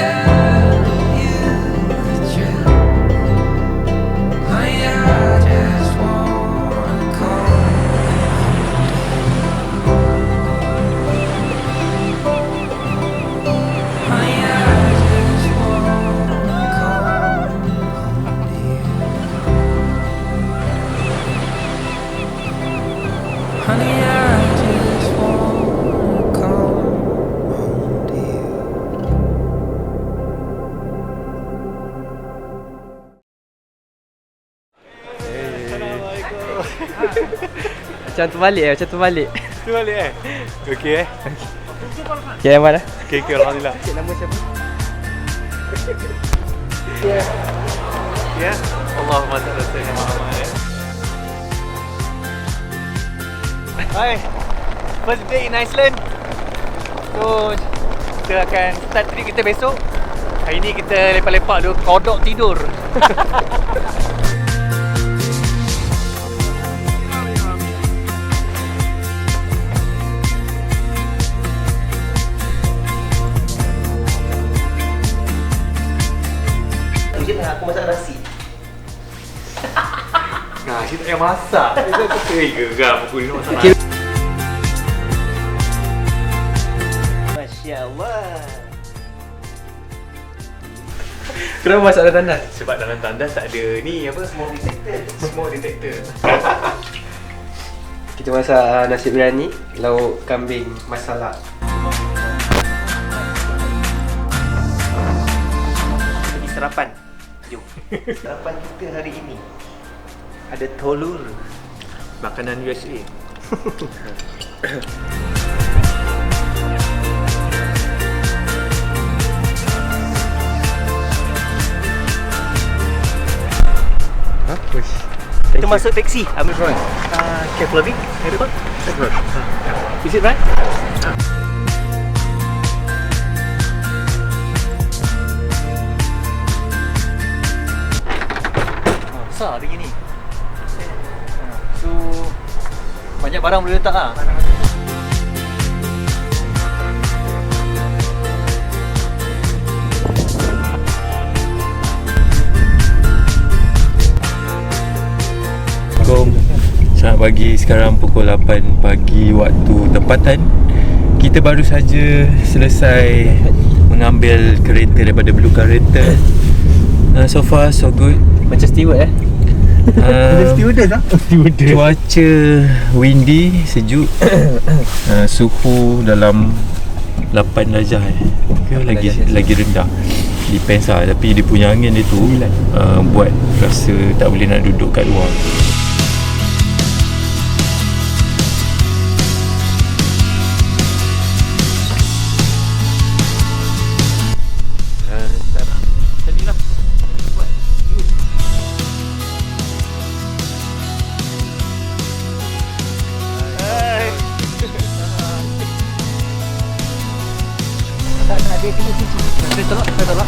tell you the truth. Honey, I just wanna call. Honey, I just wanna call you. Honey, I just wanna call you. Macam terbalik macam terbalik. Tu balik Okey Okay, Ahmad lah. Okey, alhamdulillah. Cik nama siapa? Ya. Allahumma salli ala sayyidina Muhammad. Hai. First day in Iceland. So kita akan start trip kita besok. Hari ni kita lepak-lepak dulu, kodok tidur. Aku masak nasi. Nasi tak payah masak. Kita geram aku ni nak masak nasi. Masya Allah. Kenapa masak dalam tandas? Sebab dalam tandas tak ada ni apa? Smoke detector. Smoke detector. Kita masak nasi biryani, lauk kambing masala. Ini sarapan. Jom. Sarapan kita hari ini ada telur. Makanan USA. Push. Kita masuk taksi. Ambil right. Careful a bit. Careful. Is it right? Besar hari ni. So banyak barang boleh letak lah. Selamat pagi, sekarang pukul 8 pagi waktu tempatan. Kita baru saja selesai mengambil kereta daripada Blue Car Rental. So far so good. Macam steward Stewardess lah. Cuaca windy, sejuk. Suhu dalam 8 darjah lagi rendah. Depends lah. Tapi dia punya angin dia tu buat rasa tak boleh nak duduk kat luar. Saya tolak.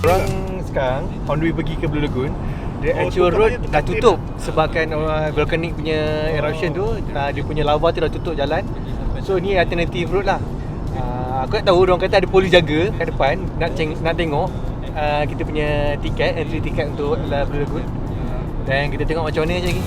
Orang sekarang on the way pergi ke Blue Lagoon, the actual road dah tutup sebabkan volcanic punya eruption tu, dia punya lava tu dah tutup jalan. So ni alternative road lah. Aku tak tahu, orang kata ada polis jaga kat depan nak tengok kita punya tiket, entry tiket untuk Blue Lagoon. Dan kita tengok macam mana je lagi.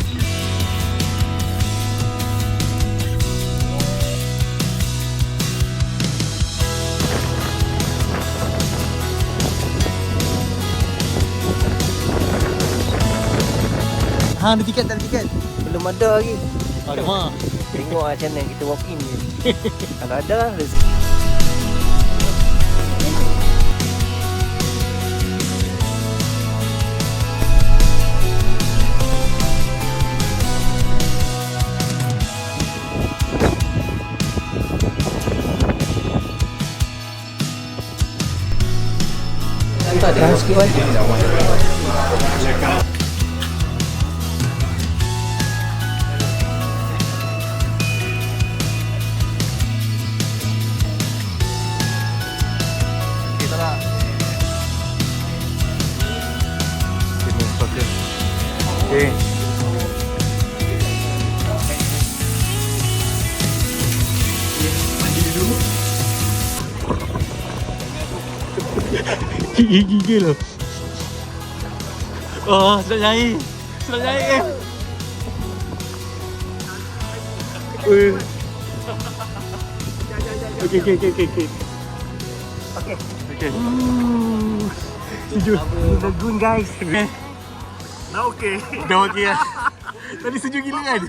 Ada tiket tak ada tiket? Belum ada lagi. Ada. Tengok macam mana kita walk in je. Kalau ada rezeki. Transkip Okay. Gigil. Oh, sedap nyai. Sedap nyai. Okey. Sejuk. Lagoon guys. Dah okey lah. Tadi sejuk gila kan?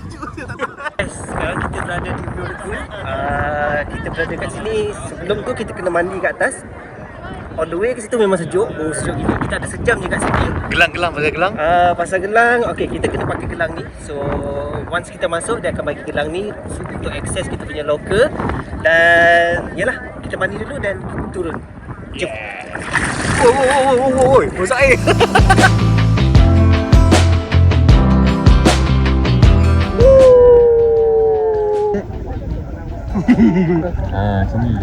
Sekarang kita berada di Blue Lagoon. Kita berada kat sini. Sebelum tu kita kena mandi kat atas. On the way ke situ memang sejuk. Oh, sejuk gila. Kita ada sejam je kat sini. Gelang pasal gelang. Pasal gelang, okey, kita kena pakai gelang ni. So once kita masuk, dia akan bagi gelang ni untuk akses kita punya locker. Dan yalah, kita mandi dulu dan kita turun. Jom. Oi, rosak air. Sini.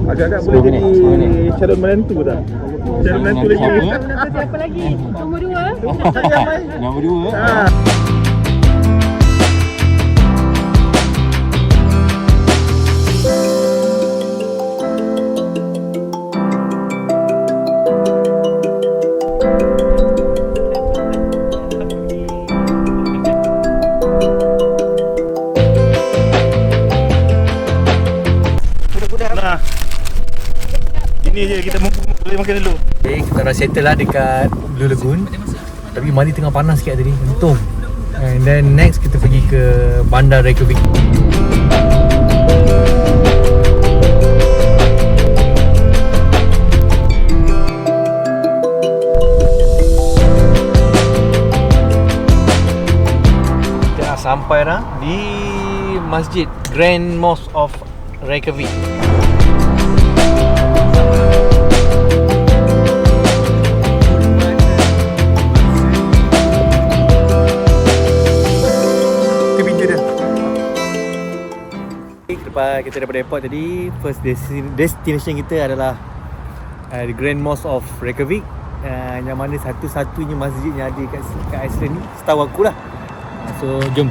Agak-agak boleh jadi calon menantu tak? Calon menantu lagi. Siapa lagi? Nombor 2. Nombor 2. Nah, ini je kita boleh makan dulu. Okay, kita dah settle lah dekat Blue Lagoon. Tapi mandi tengah panas sikit tadi, untung. And then next kita pergi ke Bandar Reykjavik. Kita dah sampai dah di Masjid Grand Mosque of Reykjavik. Lepas kita daripada airport tadi, first destination kita adalah the Grand Mosque of Reykjavik, yang mana satu-satunya masjid yang ada kat Iceland ni, setahu aku lah. So jom.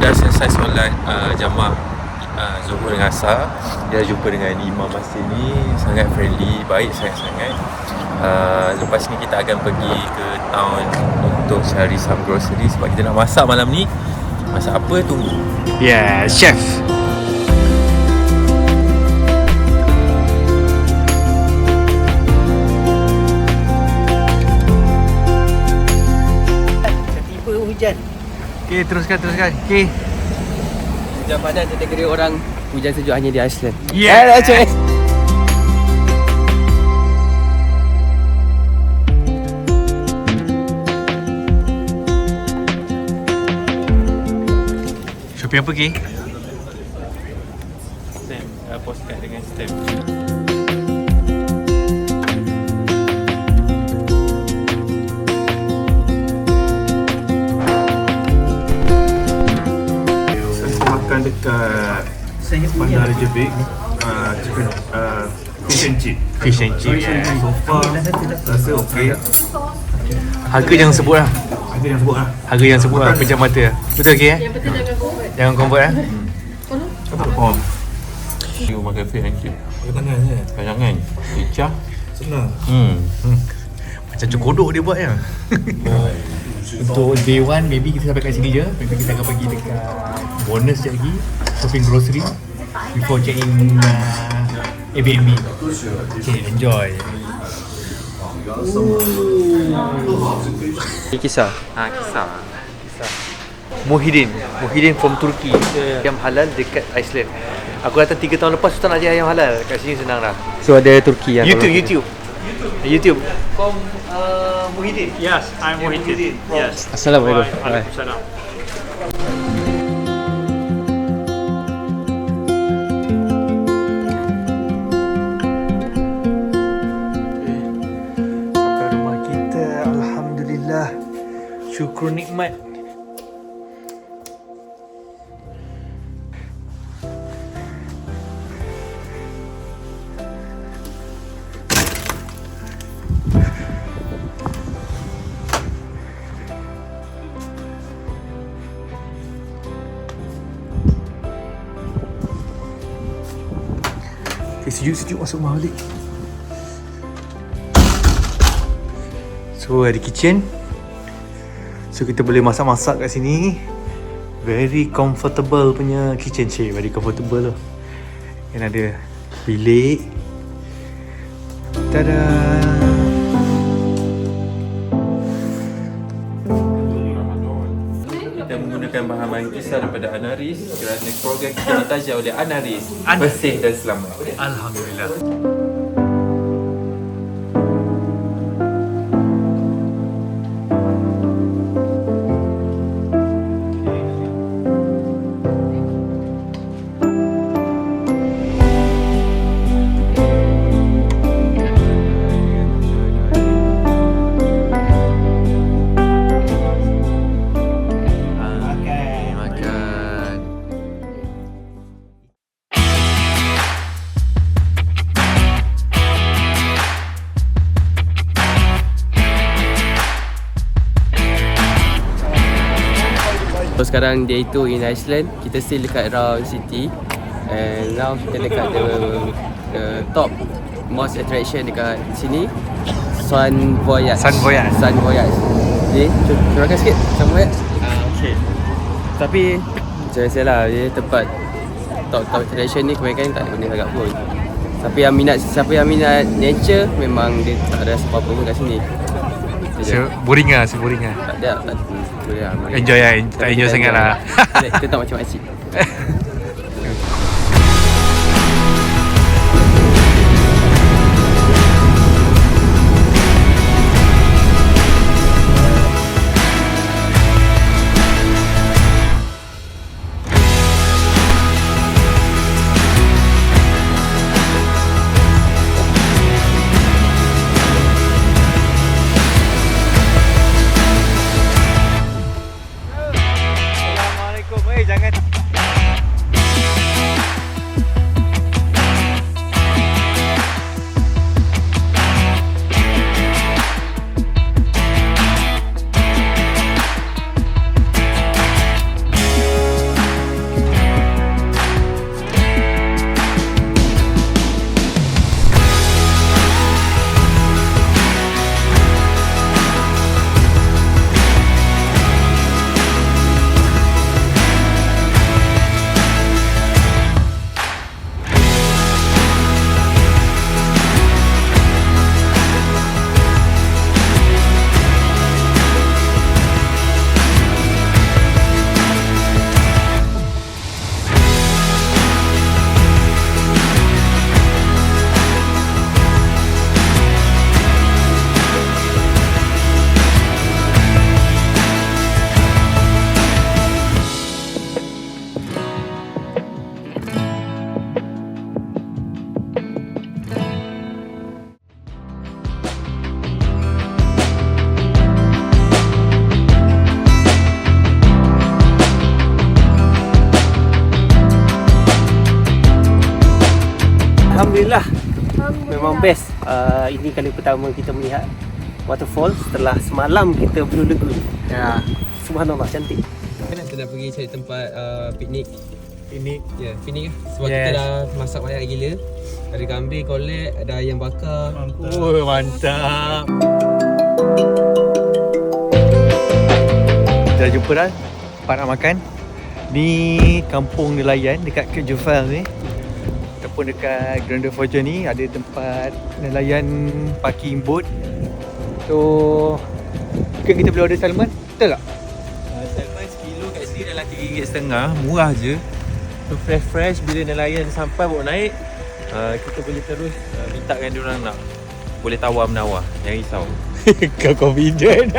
Dah selesai solat jamaah Zuhur dengan Asar. Dia jumpa dengan imam masjid ni, sangat friendly, baik sangat-sangat. Lepas ni kita akan pergi ke town untuk cari some grocery sebab kita nak masak malam ni. Masak apa? Tunggu. Yeah, chef. Tiba hujan. Okay, teruskan. Okay. Hujan panas kategori orang hujan sejuk hanya di Iceland. Yeah. Shopping apa, Ki? Stamp, postcard dengan stamp. Makan dekat Bandar Reykjavik, chicken, fish and chip. Fish and chip. So far rasa okey. Harga jangan sebut lah. Ada yang sebut lah. Harga yang sebut lah, pejam mata. Betul, Ki? Yang penting jangan convert. Jangan convert lah. Oh, You makan fish and chip. pakai tangan je. Jangan. Licah. Senang. Macam cokodok dia buat ya. Untuk day one, maybe kita sampai kat sini je. Maybe kita akan pergi dekat bonus sekejap lagi, shopping grocery before check in Airbnb. Okay, enjoy. Kisah. Kisah. Muhyiddin from Turki. Ayam halal dekat Iceland. Aku datang 3 tahun lepas, Sultan nak cari ayam halal. Kat sini senang dah. So ada Turki yang YouTube. From Muhyiddin. Yes, I'm Muhyiddin. Yes. Assalamualaikum. Waalaikumsalam. Sejuk-sejuk masuk rumah balik. So ada kitchen. So kita boleh masak-masak kat sini. Very comfortable punya kitchen, very comfortable lah. And ada bilik. Tada. Kita menggunakan bahan-bahan kisar daripada Anaris kerana program kita ditaja oleh Anaris. Bersih dan selamat. Alhamdulillah. So sekarang day 2 in Iceland. Kita still dekat Round City. And now kita dekat the top most attraction dekat sini, Sun Voyage. Okay, curangkan sikit Sun Voyage. Okay. Tapi macam biasalah, dia tempat top attraction ni kebanyakan tak ada benda agak pun. Siapa yang minat nature, memang dia tak ada apa-apa pun kat sini. Boring lah. Tak ada, boleh lah. Enjoy lah, tak enjoy sangat lah. Kita tak macam makcik. Jangan. Alhamdulillah, memang best. Ini kali pertama kita melihat waterfall setelah semalam kita Blue Lagoon. Ya, subhanallah, cantik. Kita nak pergi cari tempat piknik. Ini Ya, piknik lah. Sebab Yes. kita dah masak banyak gila. Ada kambing kolek, ada ayam bakar. mantap. Kita dah jumpa dah tempat nak makan. Ni kampung nelayan dekat Cape Jufel ni. Ataupun dekat Grand Fortune ni ada tempat nelayan parking boat. So mungkin kita boleh order salmon. Betul tak? Salmon sekilo kat sini dalam RM3.50. Murah je. So fresh bila nelayan sampai bawa naik, kita boleh terus mintakan diorang nak. Boleh tawar menawar, jangan risau. Kau confident.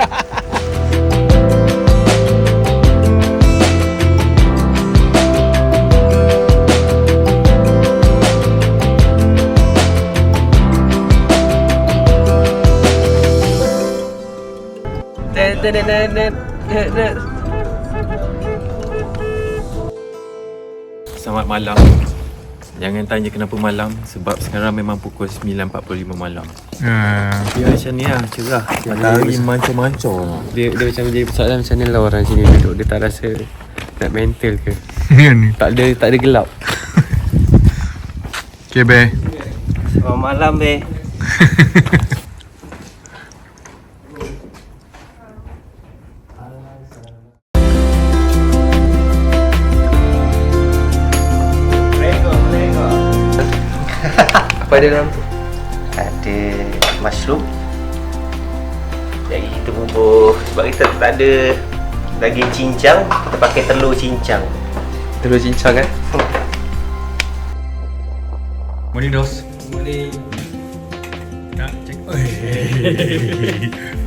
Selamat malam. Jangan tanya kenapa malam, sebab sekarang memang pukul 9.45 malam. Dia macam ni lah, cerah. Matahari mancor-mancor. Dia macam jadi persoalan macam ni lah orang sini duduk. Dia tak rasa nak mental ke. Tak ada gelap. Okay, Bear. Selamat malam, Be. Apa ada dalam tu? Ada mushroom. Jadi kita bubur. Sebab kita tak ada daging cincang, kita pakai telur cincang. Telur cincang kan? Morning, Dos. Boleh. Nak check.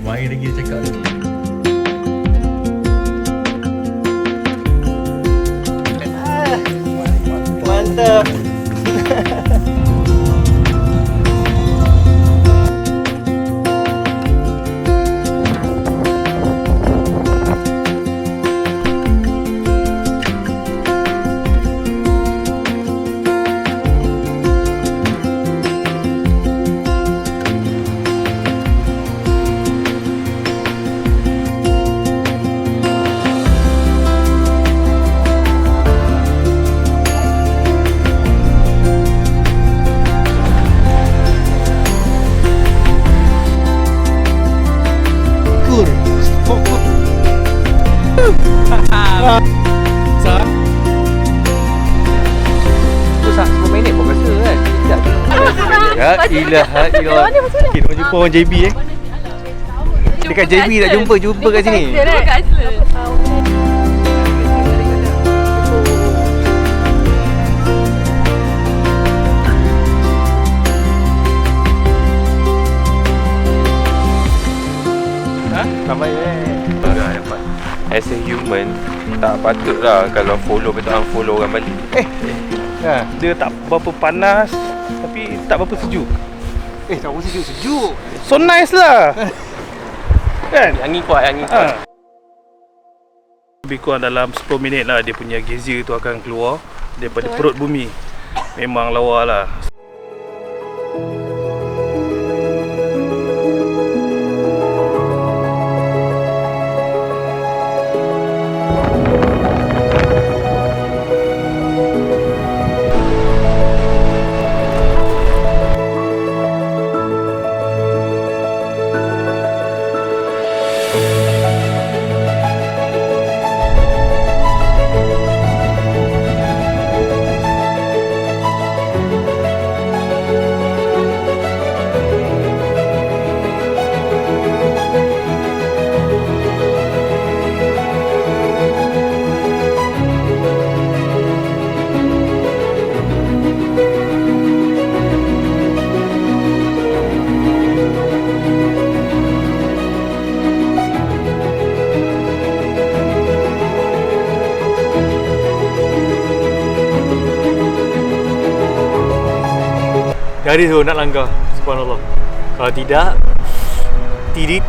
Main lagi cakap tu. Mantap. Ya ilaha illallah. Okay, nak jumpa orang JB Dekat JB tak jumpa kat sini. Ramai Dah dapat. As a human, tak patutlah kalau follow kita unfollow orang balik. Dia tak berapa panas tapi tak berapa sejuk. tak boleh sejuk. So nice lah. Kan? Angin kuat. Lebih kurang dalam 10 minit lah dia punya geyser tu akan keluar daripada perut bumi. Memang lawa lah. Garis tu nak langgar. Subhanallah. Kalau tidak tirit.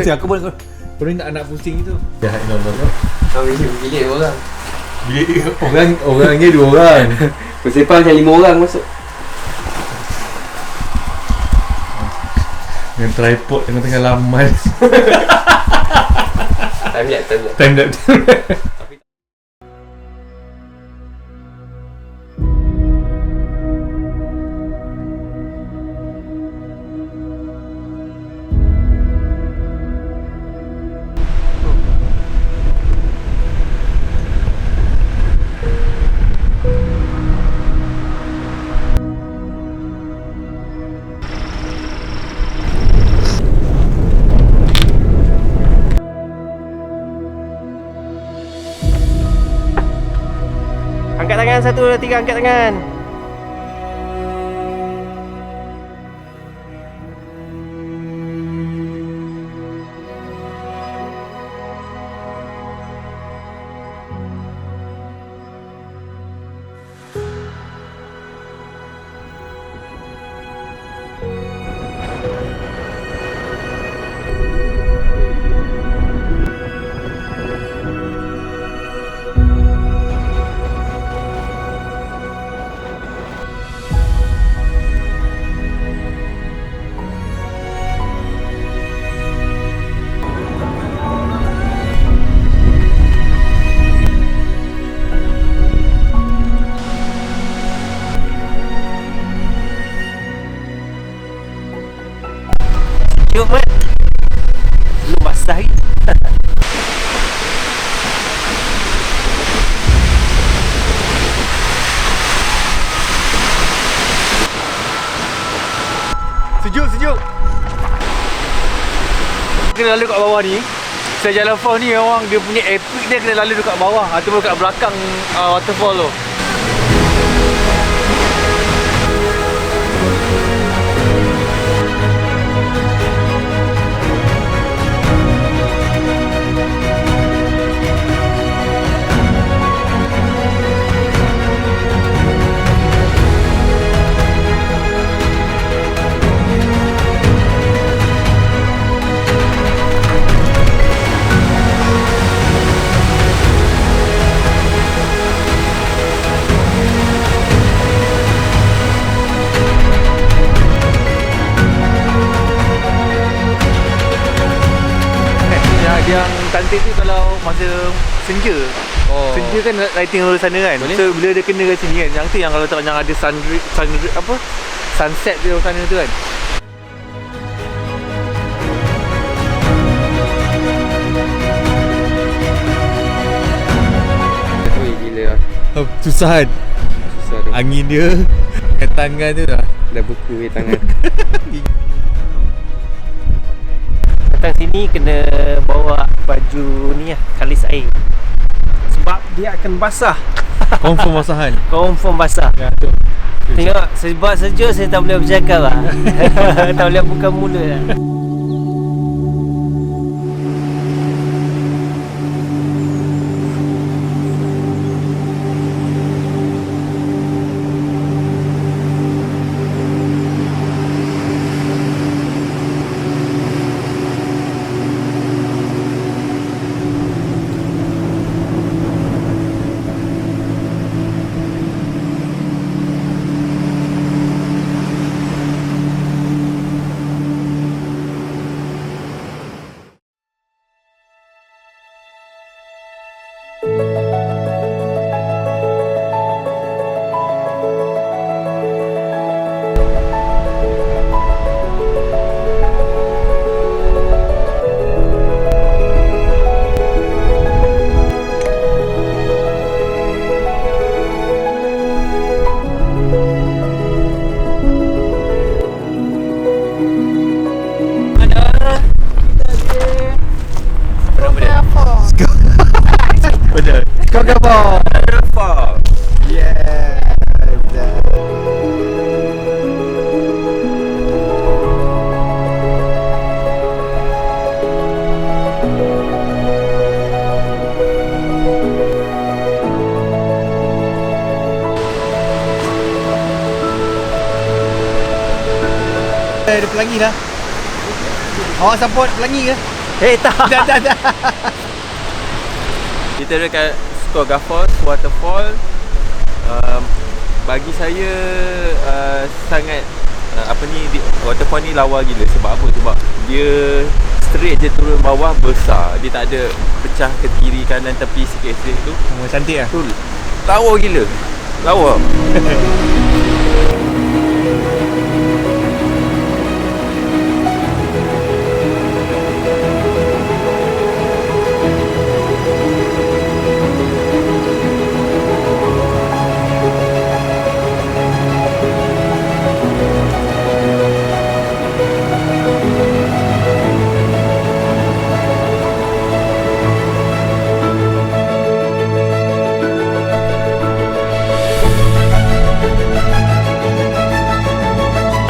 Aku boleh. Kau ni nak pusing itu. Ya Allah. Kau bilik orang. Bilik orangnya 2 orang. Persepang macam 5 orang masuk. Dengan tripod tengah-tengah laman. Time lapse. Angkat tangan 1, 2, 3, angkat tangan. Sejuk Mat. Belum basah lagi. Sejuk. Kena lalu kat bawah ni. Saya jalan fall ni orang dia punya epic dia kena lalu dekat bawah ataupun dekat belakang waterfall tu. Yang cantik tu kalau masa senja. Senja kan lighting dari sana kan. Boleh? So bila dia kena kat sini kan, yang tu yang kalau tak yang ada sunset di sana tu kan. Ui, gila lah. Susah kan? Susah tu. Angin dia kat tangan tu dah. Dah beku tangan. Datang sini kena bawa baju ni lah, kalis air. Sebab dia akan basah. Confirm basahan. Confirm basah. Ya, betul. Tengok sebab sejuk saya tak boleh bercakap lah. Tak boleh buka mulut lah. Ada pelangi dah. Awak support pelangi ke? Tak. Dah. Kita dekat Skogga Falls waterfall. Bagi saya sangat waterfall ni lawa gila. Sebab apa? Sebab dia straight je turun bawah, besar. Dia tak ada pecah ke kiri kanan tepi sikit-sikit tu. Cantik lah. Tu lawa gila. Lawa.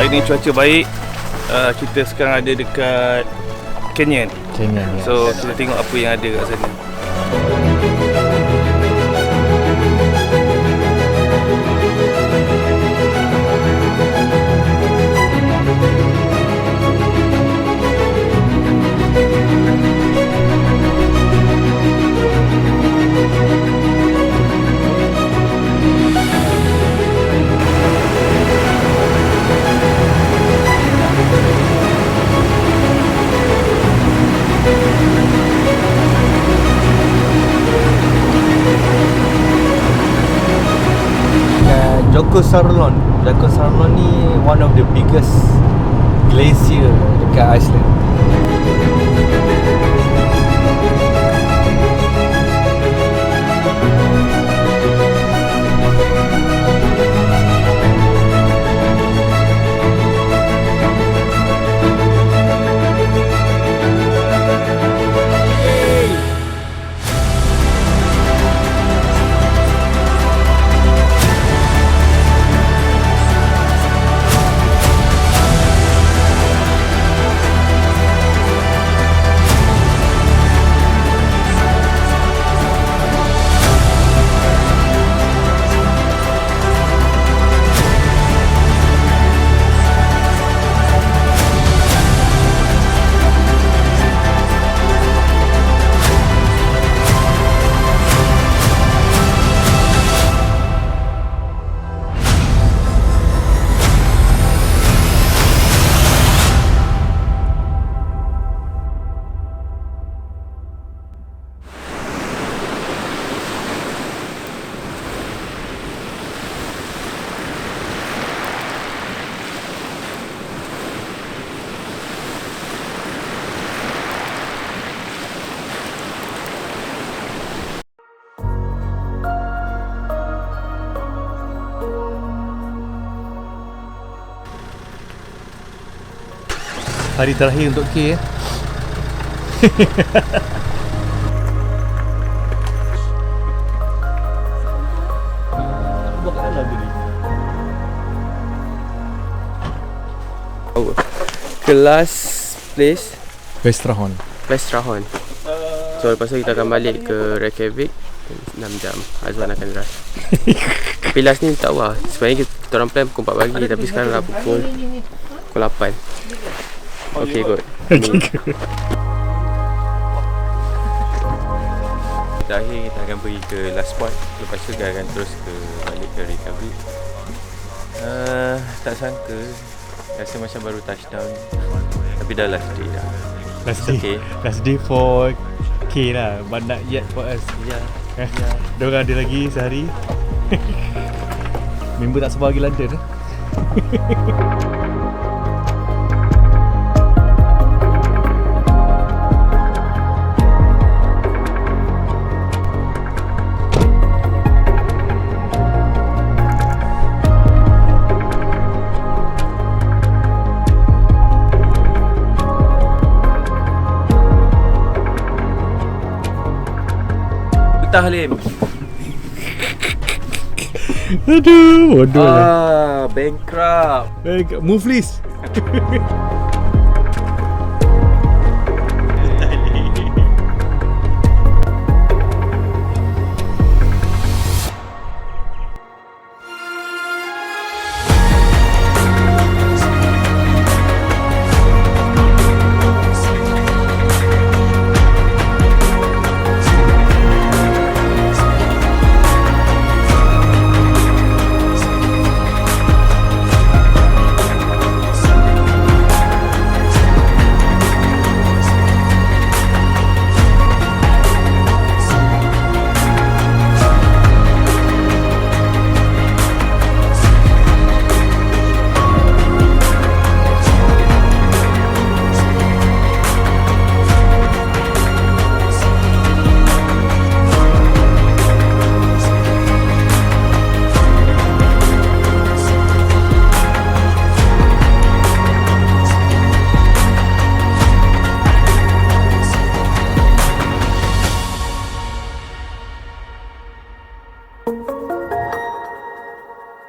Hari ni cuaca baik. Kita sekarang ada dekat Canyon. So kita tengok apa yang ada kat sana. Joko Sarlon ni one of the biggest glacier dekat Iceland. Hari terakhir untuk K Kelas place Vestrahon. So lepas tu kita akan balik ke Reykjavik 6 jam. Azwan akan drive. Tapi last ni tak tahu lah. Sebenarnya kita orang plan pukul 4 pagi, tapi sekarang dah pukul 8. Okay, good. Terakhir kita akan pergi ke last spot. Lepas tu kita akan terus balik ke Reykjavik. Tak sangka rasa macam baru touchdown. Tapi dah last day dah. Last day for K lah, but not yet for us. Diorang ada lagi sehari. Member tak sabar pergi London. Halim. Aduh, bodoh lah. Bankrupt. Move please.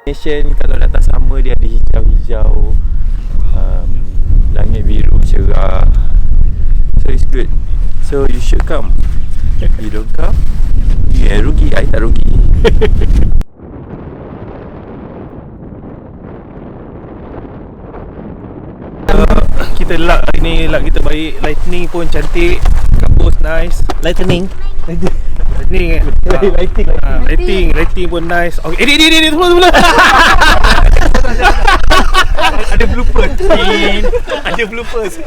Nation kalau datang sama dia ada hijau-hijau, langit biru cerah, so it's good, so you should come. You don't come, rugi, I tak rugi. Kita luck hari ni, luck kita baik. Lightning pun cantik, kampus nice. Lightning. Lightning Lighting pun nice. Okay, edit semua. Ada bloopers. Ada bloopers.